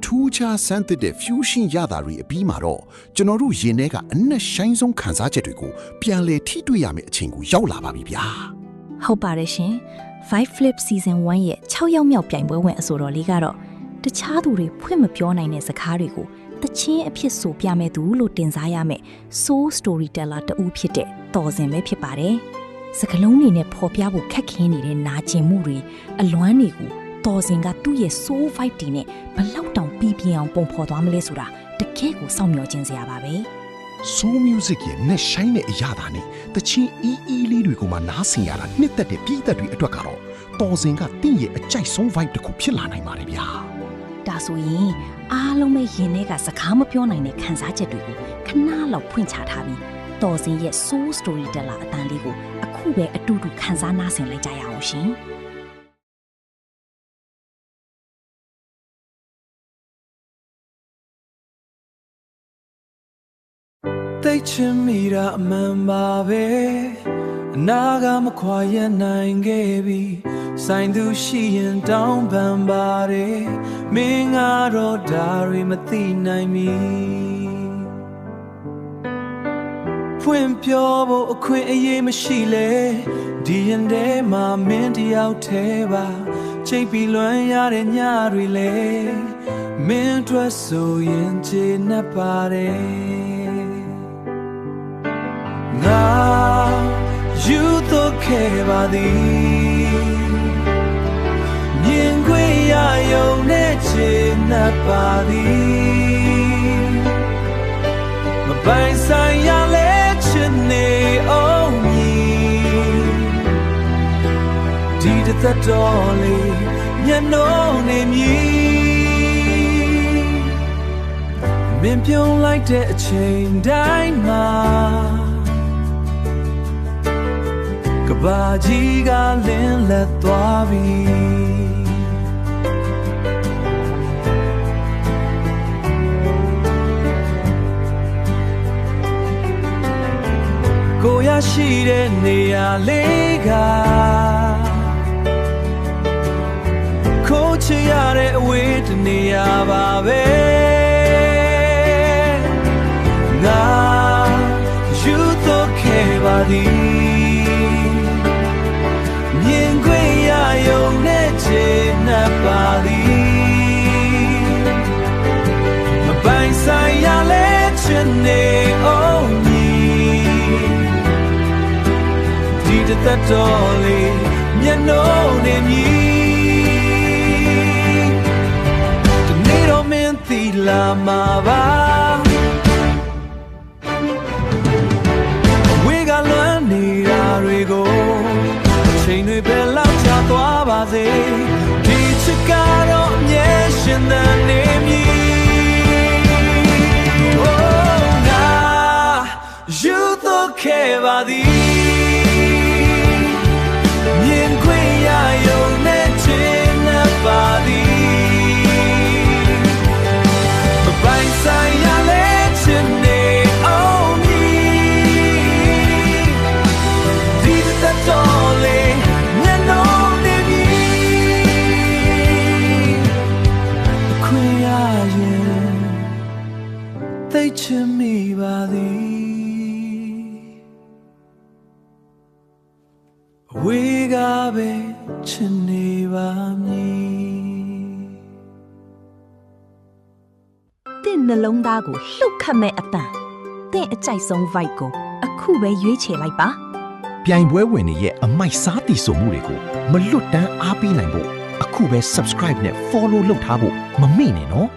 ထူးခြားဆန်းသစ်တဲ့ fusion ရတာတွေအပြီးမှာတော့ကျွန်တော်တို့ရင်ထဲကအနက်ရှိုင်းဆုံးခံစားချက်တွေကိုပြန်လည်ထိတွေ့ရမယ့်အချိန်ကိုရောက်လာပါပြီဗျာဟုတ်ပါတယ်ရှင် Vibe Flip Season 1ရဲ့6ရောက်မြောက်ပြိုင်ပွဲဝင်အဆိုတော်လေးကတော့တခြားသူတွေဖွင့်မပြောနိုင်တဲ့စကားတွေကိုတချင်းအဖြစ်ဆိုပြမဲ့သူလို့တင်စားရမယ် Soul Storyteller တူဖြစ်တဲ့တော်စင်ပဲဖြစ်ပါတယ်စကားလုံးတွေနဲ့ပေါ်ပြဖို့ခက်ခဲနေတဲ့နာကျင်မှုတွေအလွမ်းတွေကိုတော်စင်ကသူ့ရဲ့ soul vibe တွေနဲ့ဘလောက်တောင်ပြပြအောင်ပုံဖော်သွားမလဲဆိုတာတကယ်ကိုစောင့်မျှော်ခြင်းစရာပါပဲ Soul Music ရဲ့နဲ့ရှိုင်းတဲ့အရာသားနဲ့တချင်းအီးလေးတွေကိုမှနားဆင်ရတာနှစ်သက်တဲ့ပြည်သက်တွေအတွက်ကတော့တော်စင်ကတင့်ရဲ့အကြိုက်ဆုံး vibe တစ်ခုဖြစ်လာနိုင်ပါတယ်ဗျာဒါဆိုရင်အားလုံးပဲရင်ထဲကစကားမပြောနိုင်တဲ့ခံစားချက်တွေကိုခဏလောက်ဖွင့်ချထားပြီးတော်စင်ရဲ့ Soul Storyteller အတန်လေးကိုအခုပဲအတူတူခံစားနားဆင်လိုက်ကြရအောင်ရှင်သိချင်မိတာအမှန်ပါပဲအနာကမခွာရနိုင်ခဲ့ပြီဆိုင်သူရှိရင်တောင်းပန်ပါတယ်မင်းကတော့ဒါတွေမသိနိုင်မီဖွင့်ပြောဖို့အခွင့်အရေးမရှိလေဒီရင်ထဲမှာမင်းတယောက်တည်းပါချိန်ပြီးလွမ်းရတဲ့ညတွေလေမင်းအတွက်ဆိုရင်ခြေနဲ့ပါတယ်ငါယူတော့ခဲ့ပါသည်မြင်ခွင့်ရရုံနဲ့ခြေနဲ့ပါသည်မပိုင်ဆိုင်ရလဲချစ်နေအောင်မည်ဒီတစ်သက်တော်လေးမျက်နှာနေမည်မင်းပြုံးလိုက်တဲ့အချိန်တိုင်းမှာကဘာကြီးကလင်းလက်သွားပြီကိုရရှိတဲ့နေရာလေးကခိုးချရတဲ့အဝေးတနေရာပါပဲငါယူတော့ခဲ့ပါသည်မြင်ခွင့်ရရုံနဲ့ခြေနဲ့ပါသည်မပိုင်ဆိုင်ရလဲချစ်နေအောင်မည်ဒီတစ်သက်တော်လေးမျက်နှာနေမည်ဒီနေ့တော့မင်းသီလာမှာပါဝေကလွမ်းနေတာတွေကိုချိန်တွေပဲလောက်ချသွားပါစေဒီချစ်ကတော့အမြဲရှင်သန်နေမည် Oh ငါယူတော့ခဲ့ပါသည်မြင်ခွင့်ရရုံနဲ့ချင်နေပါသည်မပိုင်ဆိုင်ရလဲချင်နေအောင်မည်ဒီသက်တော်လေးမျက်နှာနေမည်အခွင့်ရရင်သိချင်မိပါသည်အဝေးကပဲချင်နေပါမည်တင့်နှလုံးသားကိုလှုပ်ခတ်မဲ့အတန်တင့်အကြိုက်ဆုံး vibe ကိုအခုပဲရွေးချယ်လိုက်ပါပြိုင်ပွဲဝင်တွေရဲ့အမိုက်စားတီဆိုမှုတွေကိုမလွတ်တမ်းအားပေးနိုင်ဖို့အခုပဲ subscribe နဲ့ follow လုပ်ထားဖို့မမေ့နဲ့နော်